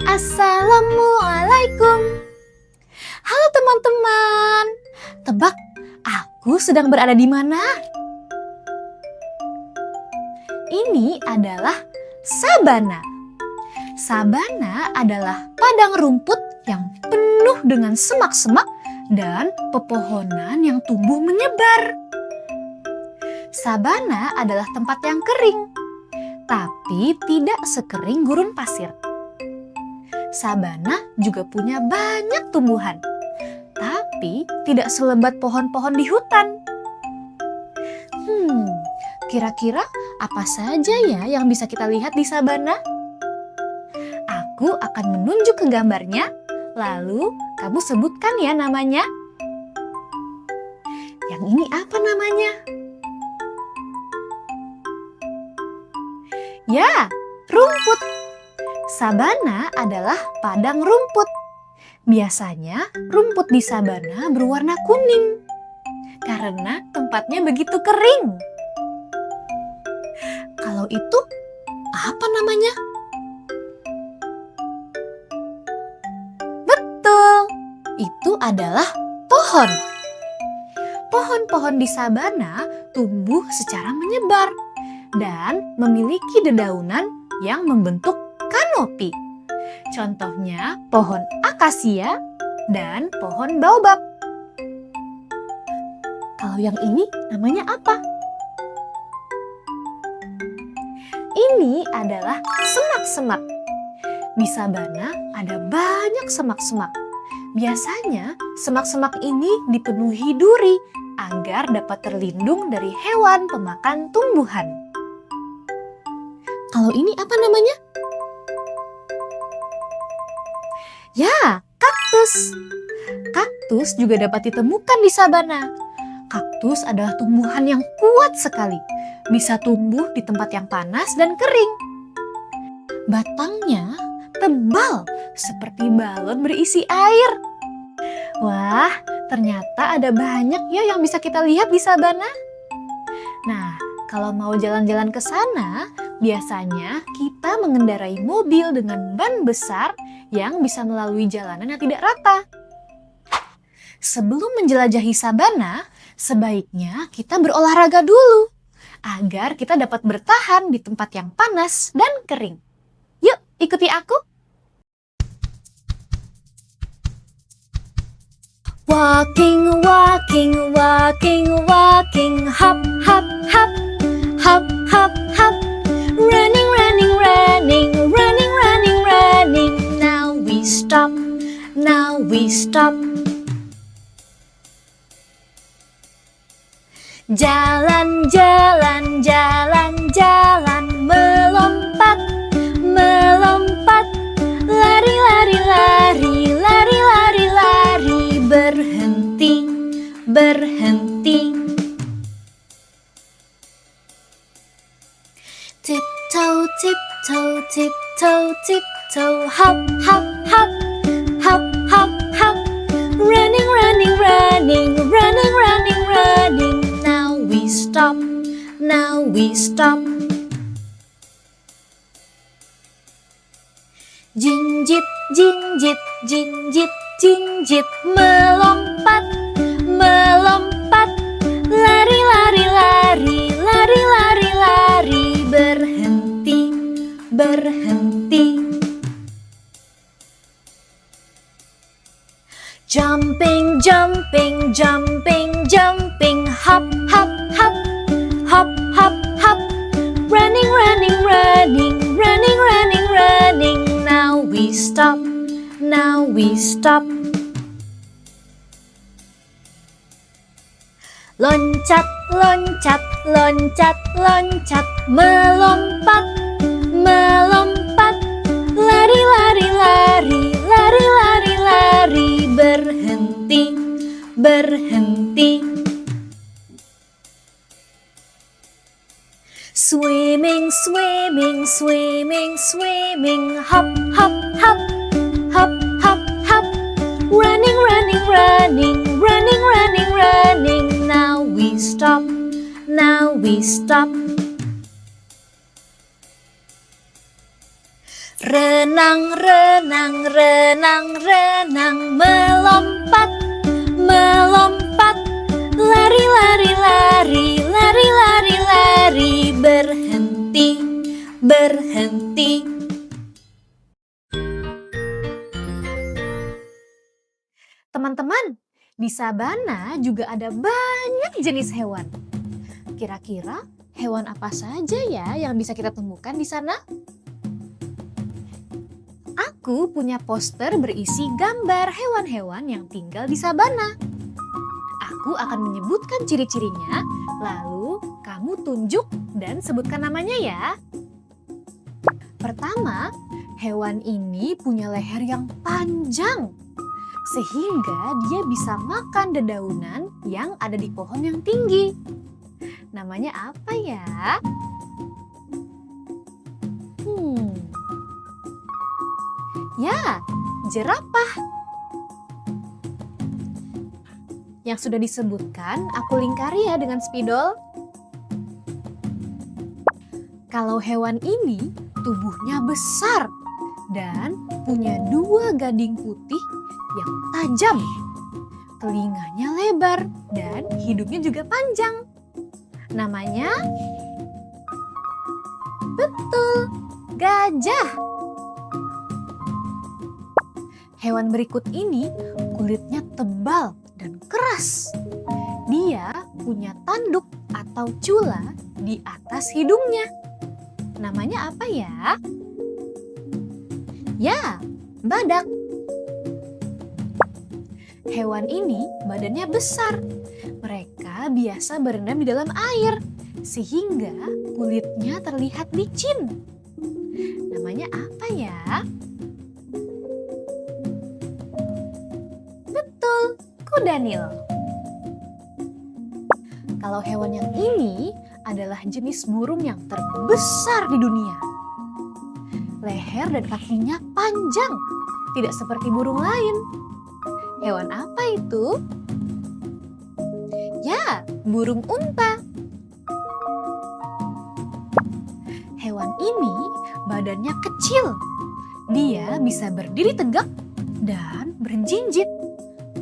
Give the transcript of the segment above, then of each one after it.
Assalamualaikum. Halo teman-teman. Tebak, aku sedang berada di mana? Ini adalah sabana. Sabana adalah padang rumput yang penuh dengan semak-semak dan pepohonan yang tumbuh menyebar. Sabana adalah tempat yang kering, tapi tidak sekering gurun pasir. Sabana juga punya banyak tumbuhan, tapi tidak selebat pohon-pohon di hutan. Kira-kira apa saja ya yang bisa kita lihat di sabana? Aku akan menunjuk ke gambarnya, lalu kamu sebutkan ya namanya. Yang ini apa namanya? Ya, rumput. Sabana adalah padang rumput. Biasanya rumput di sabana berwarna kuning karena tempatnya begitu kering. Kalau itu apa namanya? Betul, itu adalah pohon. Pohon-pohon di sabana tumbuh secara menyebar dan memiliki dedaunan yang membentuk kanopi. Contohnya pohon akasia dan pohon baobab. Kalau yang ini namanya apa? Ini adalah semak-semak. Di sabana ada banyak semak-semak. Biasanya semak-semak ini dipenuhi duri agar dapat terlindung dari hewan pemakan tumbuhan. Kalau ini apa namanya? Ya, kaktus. Kaktus juga dapat ditemukan di sabana. Kaktus adalah tumbuhan yang kuat sekali. Bisa tumbuh di tempat yang panas dan kering. Batangnya tebal seperti balon berisi air. Wah, ternyata ada banyak ya yang bisa kita lihat di sabana. Nah, kalau mau jalan-jalan ke sana, biasanya kita mengendarai mobil dengan ban besar yang bisa melalui jalanan yang tidak rata. Sebelum menjelajahi sabana, sebaiknya kita berolahraga dulu agar kita dapat bertahan di tempat yang panas dan kering. Yuk, ikuti aku. Walking, walking, walking, walking, hop, hop, hop, hop, hop, hop. Running, running, running, running, running, running. Now we stop, now we stop. Jalan, jalan, jalan, jalan, melompat, melompat. Lari, lari, lari, lari, lari, lari. Berhenti, berhenti. Tiptoe, tiptoe, tiptoe, tiptoe. Hop, hop, hop, hop, hop, hop. Running, running, running, running, running, running. Now we stop, now we stop. Jinjit, jinjit, jinjit, jinjit. Melompat, melompat. Lari, lari, lari, lari, lari, lari. Berhenti, berhenti. Jumping, jumping, jumping, jumping. Hop, hop, hop, hop, hop, hop. Running, running, running, running, running, running. Now we stop, now we stop. Loncat, loncat, loncat, loncat. Melompat, melompat. Lari, lari, lari, lari, lari, lari. Berhenti, berhenti. Swimming, swimming, swimming, swimming. Hop, hop, hop, hop, hop, hop. Running, running, running, running, running, running. Now we stop, now we stop. Renang, renang, renang, renang, melompat, melompat, lari, lari, lari, lari, lari, lari, berhenti, berhenti. Teman-teman, di sabana juga ada banyak jenis hewan. Kira-kira hewan apa saja ya yang bisa kita temukan di sana? Aku punya poster berisi gambar hewan-hewan yang tinggal di sabana. Aku akan menyebutkan ciri-cirinya, lalu kamu tunjuk dan sebutkan namanya ya. Pertama, hewan ini punya leher yang panjang, sehingga dia bisa makan dedaunan yang ada di pohon yang tinggi. Namanya apa ya? Ya, jerapah. Yang sudah disebutkan, aku lingkari ya dengan spidol. Kalau hewan ini tubuhnya besar dan punya 2 gading putih yang tajam. Telinganya lebar dan hidungnya juga panjang. Namanya? Betul, gajah. Hewan berikut ini kulitnya tebal dan keras. Dia punya tanduk atau cula di atas hidungnya. Namanya apa ya? Ya, badak. Hewan ini badannya besar. Mereka biasa berendam di dalam air, sehingga kulitnya terlihat licin. Namanya apa ya? Betul, kuda Nil. Kalau hewan yang ini adalah jenis burung yang terbesar di dunia. Leher dan kakinya panjang, tidak seperti burung lain. Hewan apa itu? Ya, burung unta. Hewan ini badannya kecil. Dia bisa berdiri tegak dan berjinjit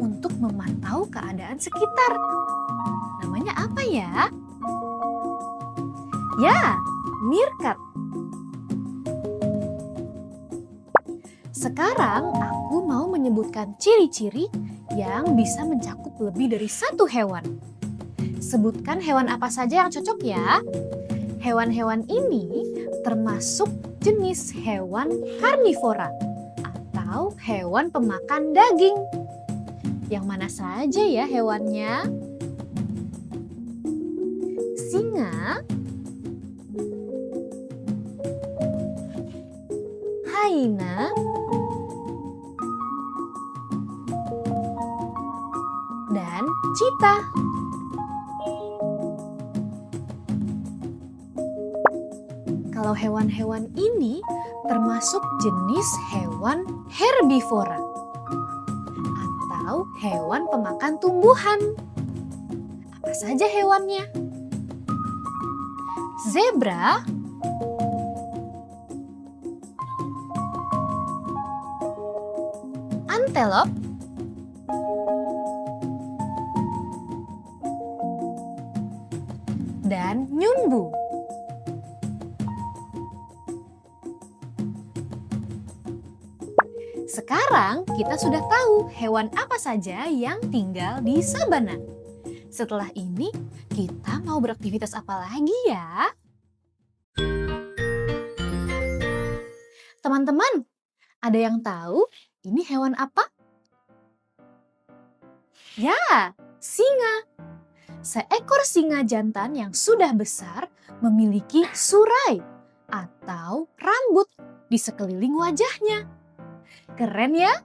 untuk memantau keadaan sekitar. Namanya apa ya? Ya, meerkat. Sekarang aku mau menyebutkan ciri-ciri yang bisa mencakup lebih dari satu hewan. Sebutkan hewan apa saja yang cocok ya. Hewan-hewan ini termasuk jenis hewan karnivora atau hewan pemakan daging. Yang mana saja ya hewannya? Singa, hyena, dan cheetah. Kalau hewan-hewan ini termasuk jenis hewan herbivora atau hewan pemakan tumbuhan. Apa saja hewannya? Zebra, antelope, dan nyumbu. Sekarang kita sudah tahu hewan apa saja yang tinggal di sabana. Setelah ini kita mau beraktivitas apa lagi ya? Teman-teman, ada yang tahu ini hewan apa? Ya, singa. Seekor singa jantan yang sudah besar memiliki surai atau rambut di sekeliling wajahnya. Keren ya?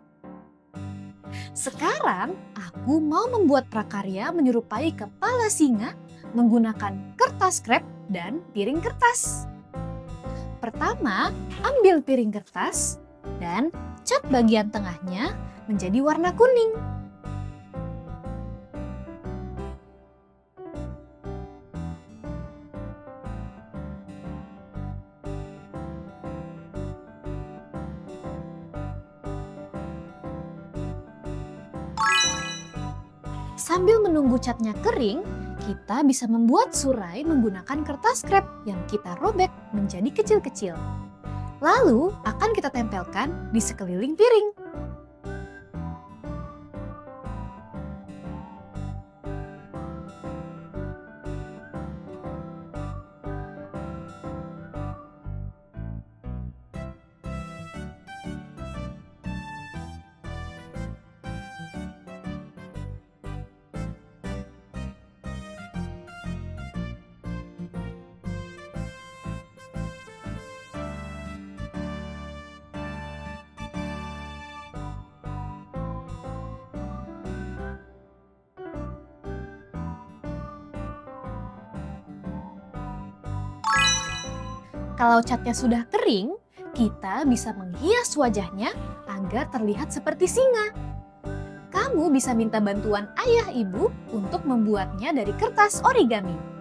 Sekarang aku mau membuat prakarya menyerupai kepala singa menggunakan kertas krep dan piring kertas. Pertama, ambil piring kertas dan cat bagian tengahnya menjadi warna kuning. sambil menunggu catnya kering, kita bisa membuat surai menggunakan kertas krep yang kita robek menjadi kecil-kecil. Lalu akan kita tempelkan di sekeliling piring. Kalau catnya sudah kering, kita bisa menghias wajahnya agar terlihat seperti singa. Kamu bisa minta bantuan ayah ibu untuk membuatnya dari kertas origami.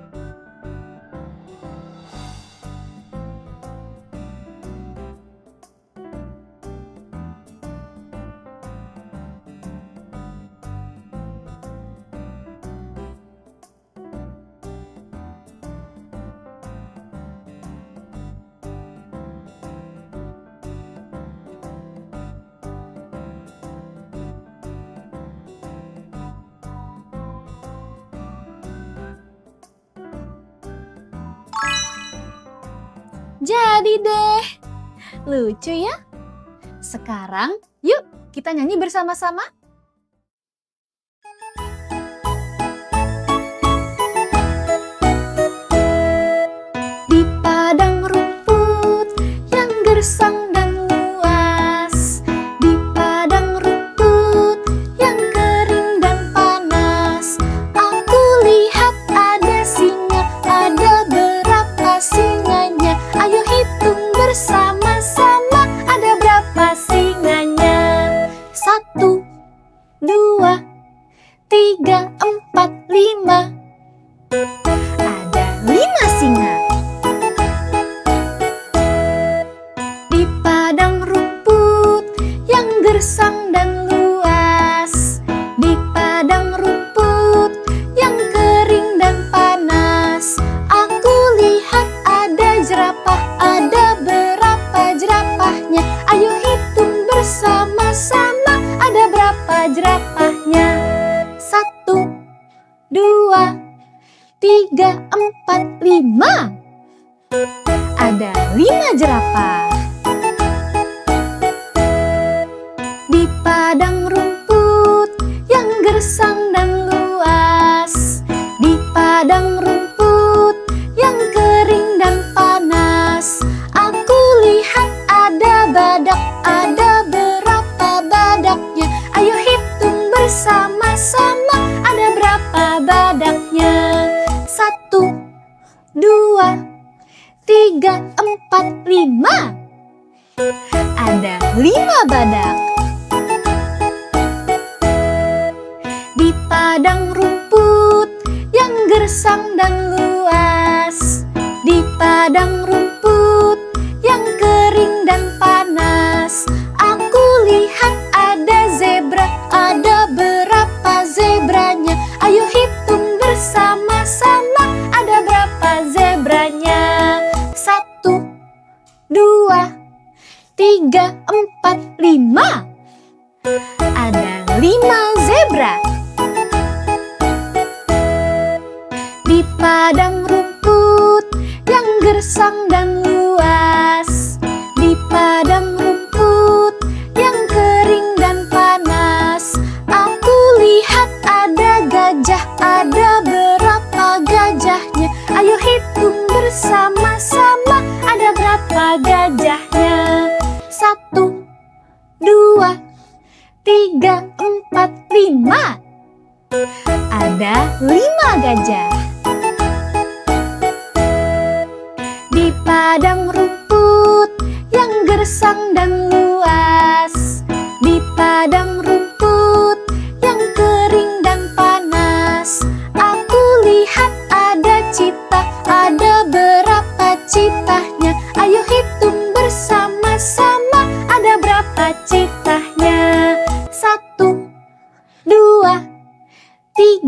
Jadi deh, lucu ya? Sekarang yuk kita nyanyi bersama-sama. Di padang rumput yang gersang dan luas, di padang rumput yang kering dan panas, aku lihat ada singa, ada berapa singanya? Ayo hitung bersama-sama, ada berapa singanya? 1, 2, 3, 4, 5. Ada 5 singa. Di padang rumput yang gersang dan luas, di padang rumput yang kering dan panas, aku lihat ada jerapah, ada berapa jerapahnya? Ayo hitung bersama-sama, ada berapa jerapahnya? 1, 2, 3, 4, 5. Ada 5 jerapah. Di padang rumput yang gersang dan luas, di padang rumput yang kering dan panas, aku lihat ada badak, ada berapa badaknya? Ayo hitung bersama-sama, ada berapa badaknya? 1, 2, 3, 4, 5. Ada 5 badak. Di padang rumput yang gersang dan luas, di padang rumput yang kering dan panas, aku lihat ada zebra, ada berapa zebranya? Ayo hitung bersama-sama, ada berapa zebranya? 1, 2, 3, 4, 5. Ada 5 zebra. Di padang rumput yang gersang dan luas, di padang rumput yang kering dan panas, aku lihat ada gajah, ada berapa gajahnya? Ayo hitung bersama-sama, ada berapa gajahnya? 1, 2, 3, 4, 5. Ada 5 gajah. Di padang rumput yang gersang dan luas, di padang rumput yang kering dan panas, aku lihat ada cita, ada berapa citanya? Ayo hitung bersama-sama, ada berapa citanya? 1, 2, 3,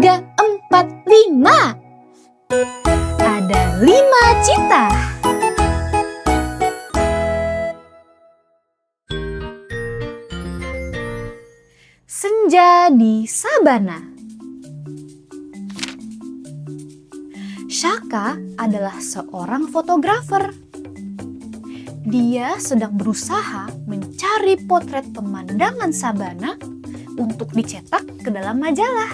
Senja di Sabana. Shaka adalah seorang fotografer. Dia sedang berusaha mencari potret pemandangan sabana untuk dicetak ke dalam majalah.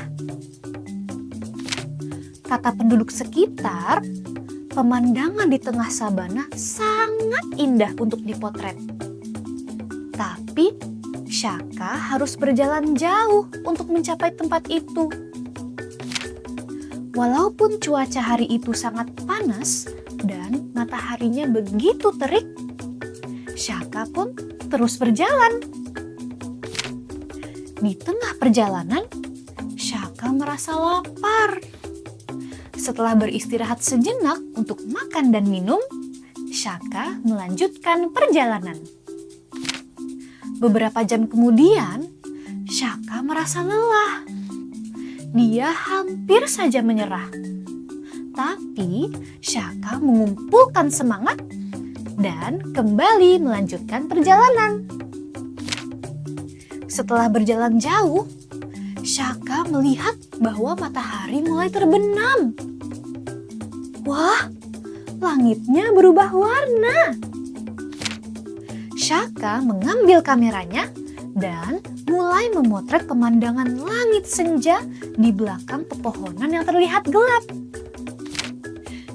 Kata penduduk sekitar, pemandangan di tengah sabana sangat indah untuk dipotret. Tapi Shaka harus berjalan jauh untuk mencapai tempat itu. Walaupun cuaca hari itu sangat panas dan mataharinya begitu terik, Shaka pun terus berjalan. Di tengah perjalanan, Shaka merasa lapar. Setelah beristirahat sejenak untuk makan dan minum, Shaka melanjutkan perjalanan. Beberapa jam kemudian, Shaka merasa lelah. Dia hampir saja menyerah. Tapi Shaka mengumpulkan semangat dan kembali melanjutkan perjalanan. Setelah berjalan jauh, Shaka melihat bahwa matahari mulai terbenam. Wah, langitnya berubah warna. Shaka mengambil kameranya dan mulai memotret pemandangan langit senja di belakang pepohonan yang terlihat gelap.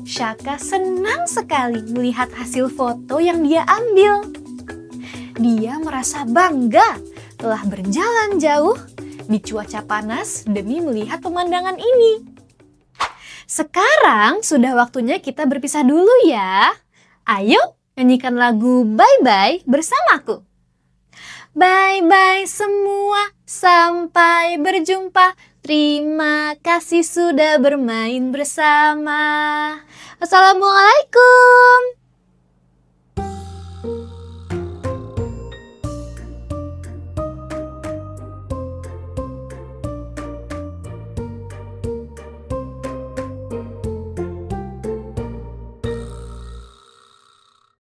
Shaka senang sekali melihat hasil foto yang dia ambil. Dia merasa bangga telah berjalan jauh di cuaca panas demi melihat pemandangan ini. Sekarang sudah waktunya kita berpisah dulu ya. Ayo nyanyikan lagu Bye Bye bersamaku. Bye-bye semua, sampai berjumpa. Terima kasih sudah bermain bersama. Assalamualaikum.